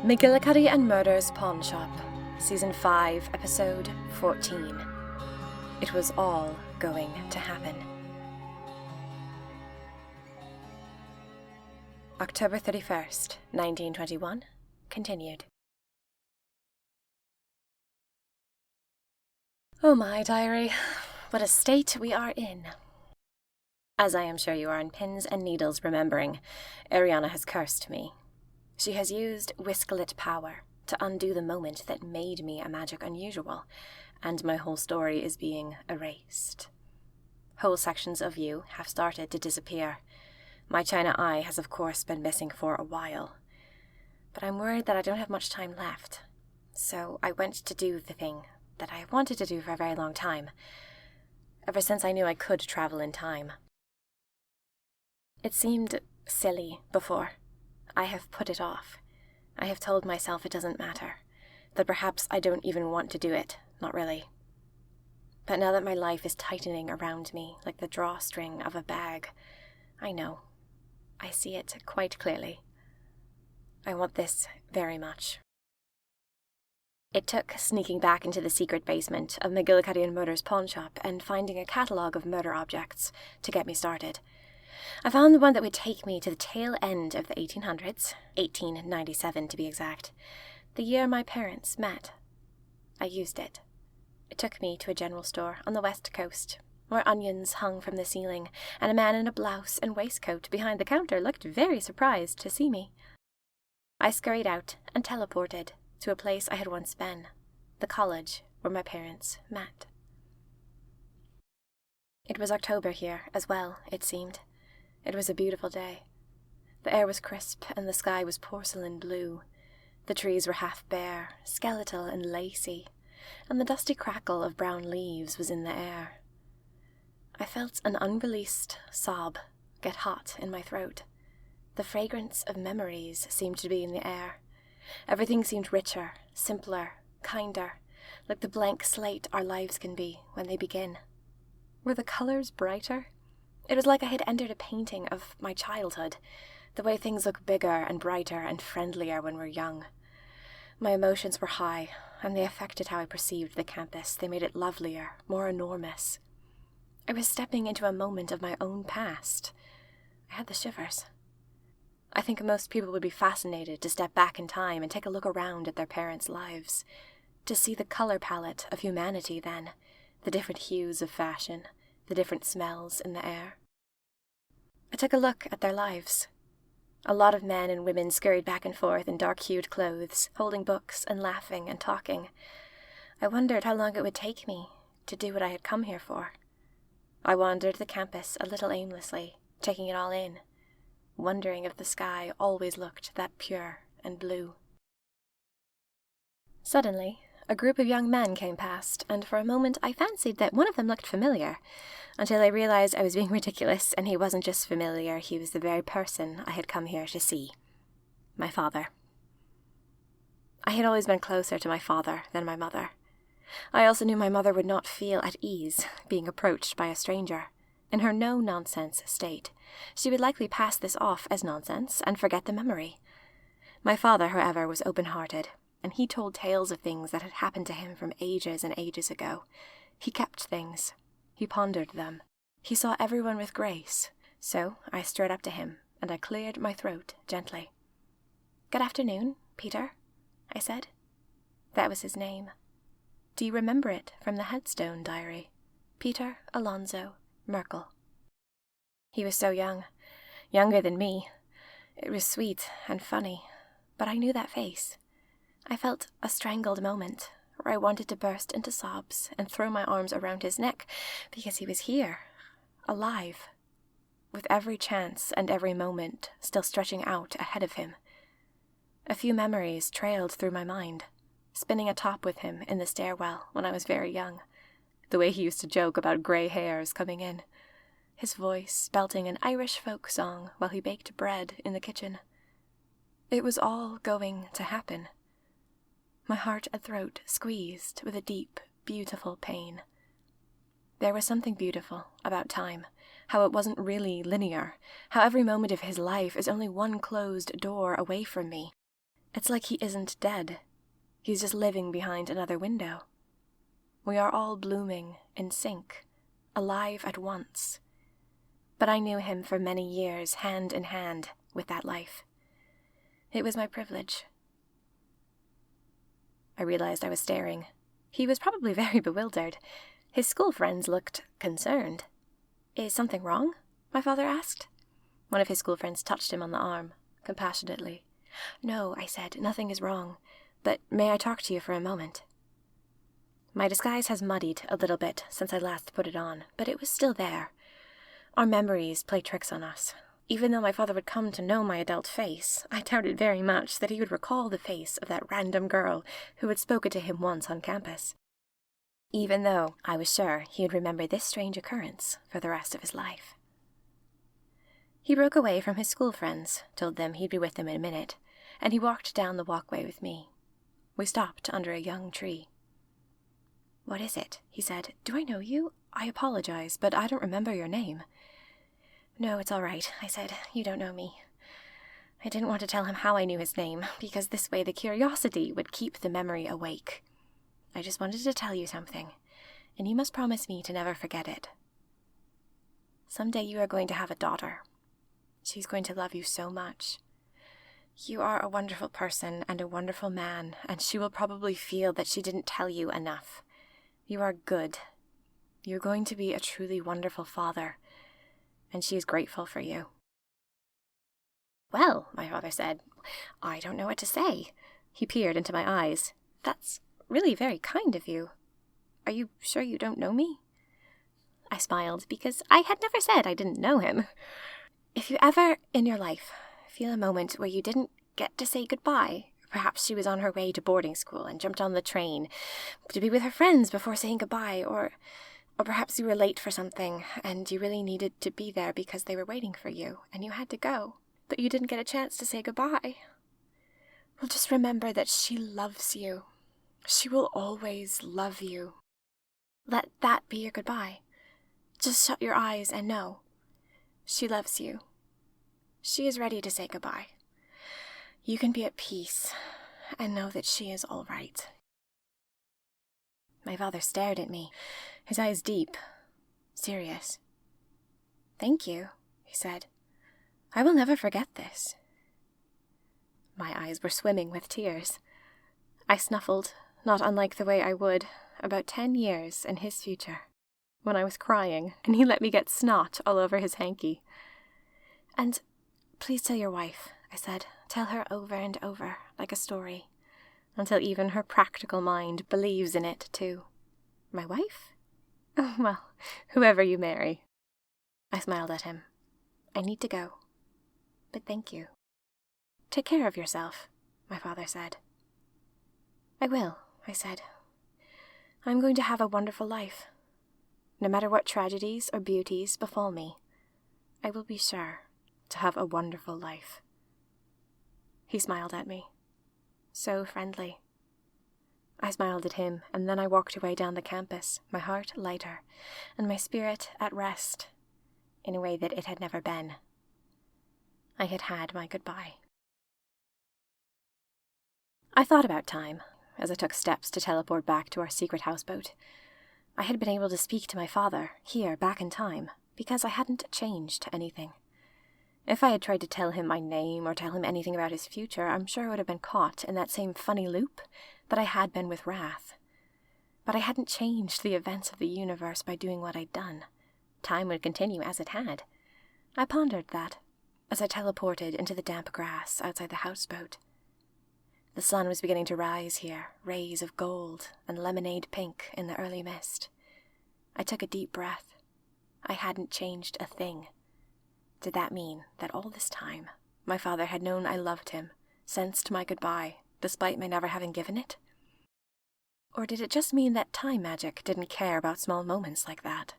McGillicuddy and Murder's Pawn Shop, Season 5, Episode 14. It was all going to happen. October 31st, 1921, continued. Oh my diary, what a state we are in. As I am sure you are in pins and needles remembering, Ariana has cursed me. She has used whisklet power to undo the moment that made me a magic unusual, and my whole story is being erased. Whole sections of you have started to disappear. My china eye has of course been missing for a while. But I'm worried that I don't have much time left, so I went to do the thing that I have wanted to do for a very long time, ever since I knew I could travel in time. It seemed silly before. I have put it off. I have told myself it doesn't matter, that perhaps I don't even want to do it, not really. But now that my life is tightening around me like the drawstring of a bag, I know. I see it quite clearly. I want this very much. It took sneaking back into the secret basement of McGillicuddy and Murder's Pawn Shop and finding a catalogue of murder objects to get me started. I found the one that would take me to the tail end of the 1800s, 1897 to be exact, the year my parents met. I used it. It took me to a general store on the west coast, where onions hung from the ceiling, and a man in a blouse and waistcoat behind the counter looked very surprised to see me. I scurried out and teleported to a place I had once been, the college where my parents met. It was October here as well, it seemed. It was a beautiful day. The air was crisp and the sky was porcelain blue. The trees were half bare, skeletal and lacy, and the dusty crackle of brown leaves was in the air. I felt an unreleased sob get hot in my throat. The fragrance of memories seemed to be in the air. Everything seemed richer, simpler, kinder, like the blank slate our lives can be when they begin. Were the colors brighter? It was like I had entered a painting of my childhood, the way things look bigger and brighter and friendlier when we're young. My emotions were high, and they affected how I perceived the campus. They made it lovelier, more enormous. I was stepping into a moment of my own past. I had the shivers. I think most people would be fascinated to step back in time and take a look around at their parents' lives, to see the color palette of humanity then, the different hues of fashion, the different smells in the air. I took a look at their lives. A lot of men and women scurried back and forth in dark-hued clothes, holding books and laughing and talking. I wondered how long it would take me to do what I had come here for. I wandered the campus a little aimlessly, taking it all in, wondering if the sky always looked that pure and blue. Suddenly, a group of young men came past, and for a moment I fancied that one of them looked familiar, until I realized I was being ridiculous, and he wasn't just familiar, he was the very person I had come here to see. My father. I had always been closer to my father than my mother. I also knew my mother would not feel at ease being approached by a stranger. In her no-nonsense state, she would likely pass this off as nonsense and forget the memory. My father, however, was open-hearted, and he told tales of things that had happened to him from ages and ages ago. He kept things. He pondered them. He saw everyone with grace. So I strode up to him, and I cleared my throat gently. "Good afternoon, Peter," I said. That was his name. Do you remember it from the headstone diary? Peter Alonzo Merkel. He was so young, younger than me. It was sweet and funny, but I knew that face. I felt a strangled moment where I wanted to burst into sobs and throw my arms around his neck because he was here, alive, with every chance and every moment still stretching out ahead of him. A few memories trailed through my mind, spinning atop with him in the stairwell when I was very young, the way he used to joke about grey hairs coming in, his voice belting an Irish folk song while he baked bread in the kitchen. It was all going to happen. My heart and throat squeezed with a deep, beautiful pain. There was something beautiful about time, how it wasn't really linear, how every moment of his life is only one closed door away from me. It's like he isn't dead. He's just living behind another window. We are all blooming in sync, alive at once. But I knew him for many years, hand in hand with that life. It was my privilege. I realized I was staring. He was probably very bewildered. His school friends looked concerned. "Is something wrong?" my father asked. One of his school friends touched him on the arm, compassionately. "No," I said, "nothing is wrong. But may I talk to you for a moment?" My disguise has muddied a little bit since I last put it on, but it was still there. Our memories play tricks on us. Even though my father would come to know my adult face, I doubted very much that he would recall the face of that random girl who had spoken to him once on campus. Even though I was sure he would remember this strange occurrence for the rest of his life. He broke away from his school friends, told them he'd be with them in a minute, and he walked down the walkway with me. We stopped under a young tree. "What is it?" he said. "Do I know you? I apologize, but I don't remember your name." "No, it's all right," I said. "You don't know me." I didn't want to tell him how I knew his name, because this way the curiosity would keep the memory awake. I just wanted to tell you something, and you must promise me to never forget it. Someday you are going to have a daughter. She's going to love you so much. You are a wonderful person and a wonderful man, and she will probably feel that she didn't tell you enough. You are good. You're going to be a truly wonderful father, and she is grateful for you." "Well," my father said, "I don't know what to say." He peered into my eyes. "That's really very kind of you. Are you sure you don't know me?" I smiled, because I had never said I didn't know him. "If you ever, in your life, feel a moment where you didn't get to say goodbye, perhaps she was on her way to boarding school and jumped on the train to be with her friends before saying goodbye, or perhaps you were late for something and you really needed to be there because they were waiting for you and you had to go, but you didn't get a chance to say goodbye. Well, just remember that she loves you. She will always love you. Let that be your goodbye. Just shut your eyes and know. She loves you. She is ready to say goodbye. You can be at peace and know that she is all right." My father stared at me, his eyes deep, serious. "Thank you," he said. "I will never forget this." My eyes were swimming with tears. I snuffled, not unlike the way I would, about 10 years in his future, when I was crying, and he let me get snot all over his hanky. "And please tell your wife," I said. "Tell her over and over, like a story, until even her practical mind believes in it, too." "My wife?" "Oh, well, whoever you marry." I smiled at him. "I need to go. But thank you." "Take care of yourself," my father said. "I will," I said. "I'm going to have a wonderful life. No matter what tragedies or beauties befall me, I will be sure to have a wonderful life." He smiled at me. So friendly. I smiled at him, and then I walked away down the campus, my heart lighter, and my spirit at rest, in a way that it had never been. I had had my goodbye. I thought about time, as I took steps to teleport back to our secret houseboat. I had been able to speak to my father, here, back in time, because I hadn't changed anything. If I had tried to tell him my name or tell him anything about his future, I'm sure I would have been caught in that same funny loop that I had been with Wrath. But I hadn't changed the events of the universe by doing what I'd done. Time would continue as it had. I pondered that, as I teleported into the damp grass outside the houseboat. The sun was beginning to rise here, rays of gold and lemonade pink in the early mist. I took a deep breath. I hadn't changed a thing. Did that mean that all this time my father had known I loved him, sensed my goodbye, despite my never having given it? Or did it just mean that time magic didn't care about small moments like that?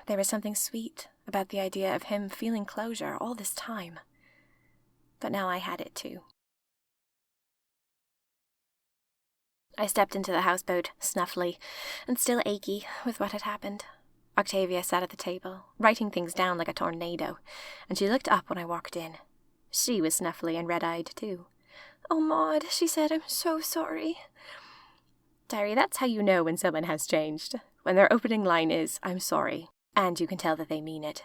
There was something sweet about the idea of him feeling closure all this time. But now I had it too. I stepped into the houseboat, snuffly, and still achy with what had happened. Octavia sat at the table, writing things down like a tornado, and she looked up when I walked in. She was snuffly and red-eyed too. "Oh, Maud," she said, "I'm so sorry." Diary, that's how you know when someone has changed. When their opening line is, "I'm sorry," and you can tell that they mean it.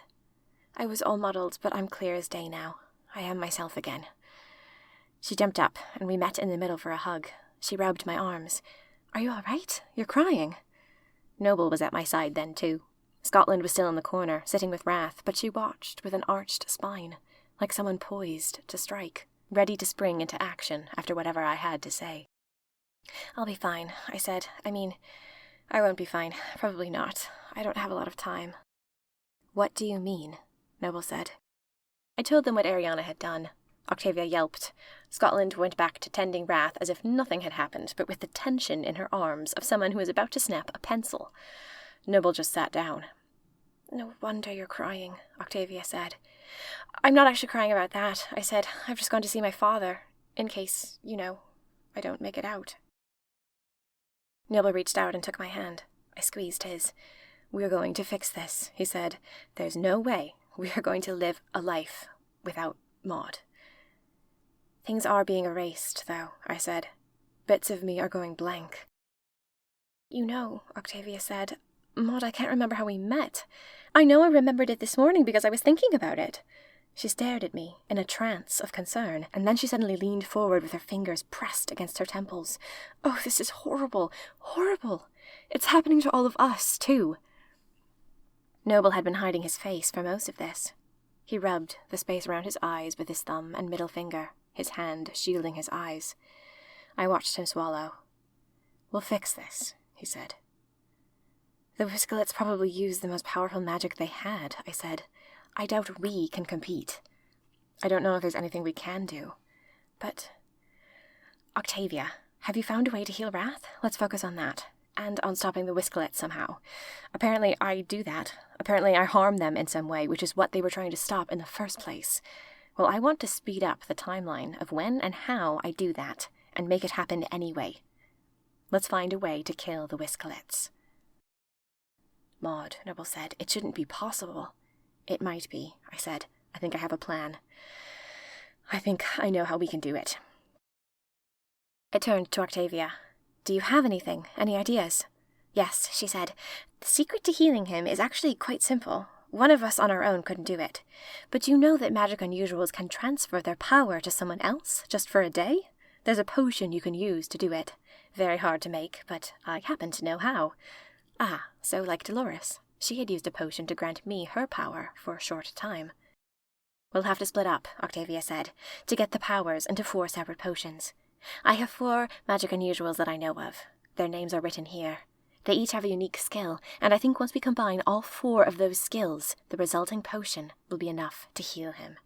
I was all muddled, but I'm clear as day now. I am myself again. She jumped up, and we met in the middle for a hug. She rubbed my arms. "Are you all right? You're crying." Noble was at my side then, too. Scotland was still in the corner, sitting with Wrath, but she watched with an arched spine, like someone poised to strike, ready to spring into action after whatever I had to say. "I'll be fine," I said. I won't be fine. Probably not. I don't have a lot of time." "What do you mean?" Noble said. I told them what Ariana had done. Octavia yelped. Scotland went back to tending Wrath as if nothing had happened, but with the tension in her arms of someone who is about to snap a pencil. Noble just sat down. "No wonder you're crying," Octavia said. "I'm not actually crying about that," I said. "I've just gone to see my father, in case, I don't make it out." Noble reached out and took my hand. I squeezed his. "We're going to fix this," he said. "There's no way we are going to live a life without Maud." "Things are being erased, though," I said. "Bits of me are going blank." Octavia said, "Maud, I can't remember how we met. I know I remembered it this morning because I was thinking about it." She stared at me in a trance of concern, and then she suddenly leaned forward with her fingers pressed against her temples. "Oh, this is horrible, horrible. It's happening to all of us, too." Noble had been hiding his face for most of this. He rubbed the space around his eyes with his thumb and middle finger, his hand shielding his eyes. I watched him swallow. "We'll fix this," he said. "The Whiskelets probably used the most powerful magic they had," I said. "I doubt we can compete. I don't know if there's anything we can do. But, Octavia, have you found a way to heal Wrath? Let's focus on that. And on stopping the Whiskelets somehow. Apparently I do that. Apparently I harm them in some way, which is what they were trying to stop in the first place. Well, I want to speed up the timeline of when and how I do that, and make it happen anyway. Let's find a way to kill the Whiskelets." "Maud," Noble said, "it shouldn't be possible." "It might be," I said. "I think I have a plan. I think I know how we can do it." I turned to Octavia. "Do you have anything? Any ideas?" "Yes," she said. "The secret to healing him is actually quite simple. One of us on our own couldn't do it. But you know that magic unusuals can transfer their power to someone else, just for a day? There's a potion you can use to do it. Very hard to make, but I happen to know how. Ah, so like Dolores. She had used a potion to grant me her power for a short time." "We'll have to split up," Octavia said, "to get the powers into 4 separate potions. I have 4 magic unusuals that I know of. Their names are written here. They each have a unique skill, and I think once we combine all 4 of those skills, the resulting potion will be enough to heal him."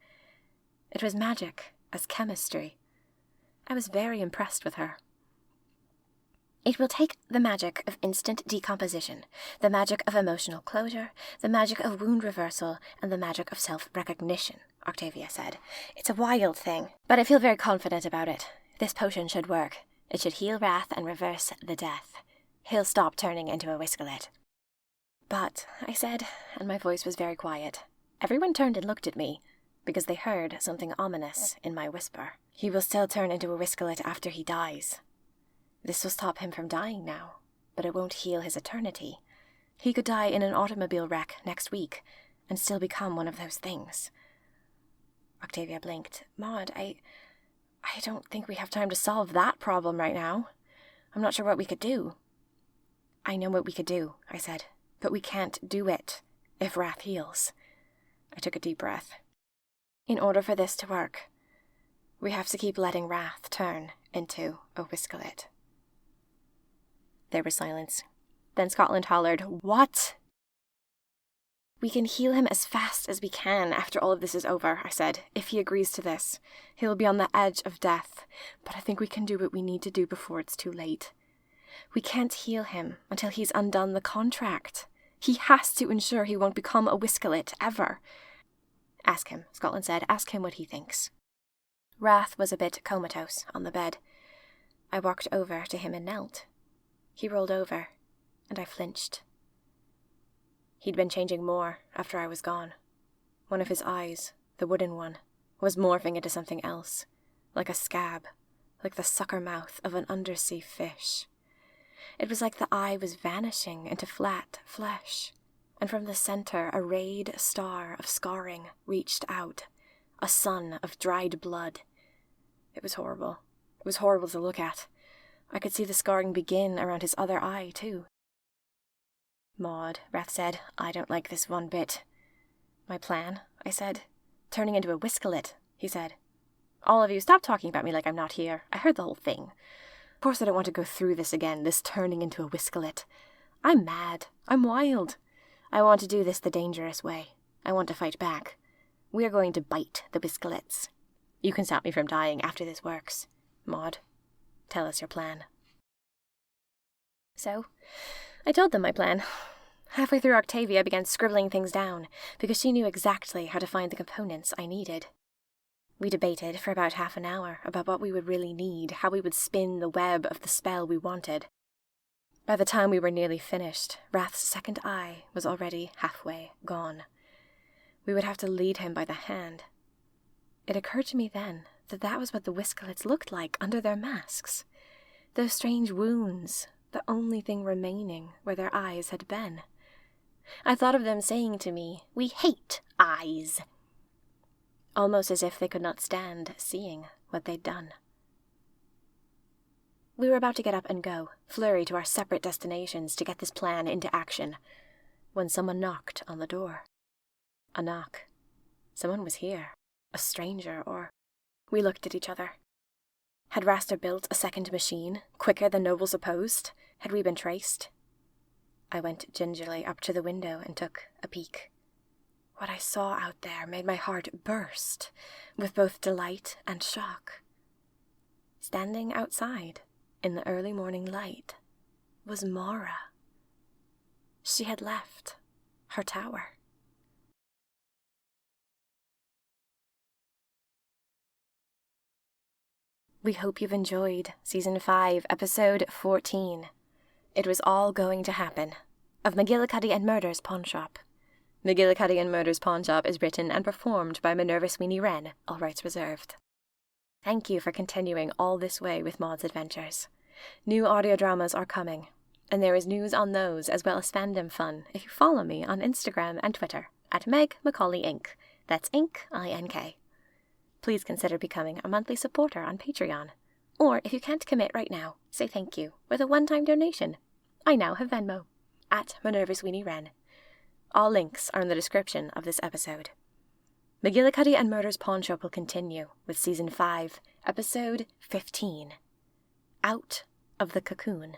It was magic as chemistry. I was very impressed with her. "It will take the magic of instant decomposition, the magic of emotional closure, the magic of wound reversal, and the magic of self-recognition," Octavia said. "It's a wild thing, but I feel very confident about it. This potion should work. It should heal Wrath and reverse the death. He'll stop turning into a Whiskelet." "But," I said, and my voice was very quiet. Everyone turned and looked at me, because they heard something ominous in my whisper. "He will still turn into a Whiskelet after he dies. This will stop him from dying now, but it won't heal his eternity. He could die in an automobile wreck next week, and still become one of those things." Octavia blinked. "Maud, I don't think we have time to solve that problem right now. I'm not sure what we could do." "I know what we could do," I said, "but we can't do it if Wrath heals." I took a deep breath. "In order for this to work, we have to keep letting Wrath turn into a Whiskelet." There was silence. Then Scotland hollered, "What?" "We can heal him as fast as we can after all of this is over," I said. "If he agrees to this, he'll be on the edge of death. But I think we can do what we need to do before it's too late. We can't heal him until he's undone the contract. He has to ensure he won't become a Whiskelet, ever." "Ask him," Scotland said. "Ask him what he thinks." Wrath was a bit comatose on the bed. I walked over to him and knelt. He rolled over, and I flinched. He'd been changing more after I was gone. One of his eyes, the wooden one, was morphing into something else, like a scab, like the sucker mouth of an undersea fish. It was like the eye was vanishing into flat flesh, and from the center a rayed star of scarring reached out, a sun of dried blood. It was horrible. It was horrible to look at. I could see the scarring begin around his other eye, too. "Maud," Rath said, "I don't like this one bit." "My plan?" I said. "Turning into a whiskelet," he said. "All of you, stop talking about me like I'm not here. I heard the whole thing. Of course I don't want to go through this again, this turning into a whiskelet. I'm mad. I'm wild. I want to do this the dangerous way. I want to fight back. We are going to bite the whiskelets. You can stop me from dying after this works. Maud, tell us your plan." So, I told them my plan. Halfway through Octavia began scribbling things down, because she knew exactly how to find the components I needed. We debated for about half an hour about what we would really need, how we would spin the web of the spell we wanted. By the time we were nearly finished, Rath's second eye was already halfway gone. We would have to lead him by the hand. It occurred to me then that that was what the whiskelets looked like under their masks. Those strange wounds, the only thing remaining where their eyes had been. I thought of them saying to me, "We hate eyes," almost as if they could not stand seeing what they'd done. We were about to get up and go, flurry to our separate destinations to get this plan into action, when someone knocked on the door. A knock. Someone was here. A stranger, or... We looked at each other. Had Raster built a second machine, quicker than Noble supposed? Had we been traced? I went gingerly up to the window and took a peek. What I saw out there made my heart burst, with both delight and shock. Standing outside, in the early morning light, was Mara. She had left her tower. We hope you've enjoyed Season 5, Episode 14. It Was All Going to Happen, of McGillicuddy and Murder's Pawnshop. McGillicuddy and Murder's Pawnshop is written and performed by Minerva Sweeney Wren, all rights reserved. Thank you for continuing all this way with Maud's adventures. New audio dramas are coming, and there is news on those as well as fandom fun if you follow me on Instagram and Twitter at Meg Macaulay Inc. That's Inc, I-N-K. Please consider becoming a monthly supporter on Patreon. Or if you can't commit right now, say thank you with a one-time donation. I now have Venmo, at Minerva Sweeney Wren. All links are in the description of this episode. McGillicuddy and Murder's Pawnshop will continue with Season 5, Episode 15. Out of the Cocoon.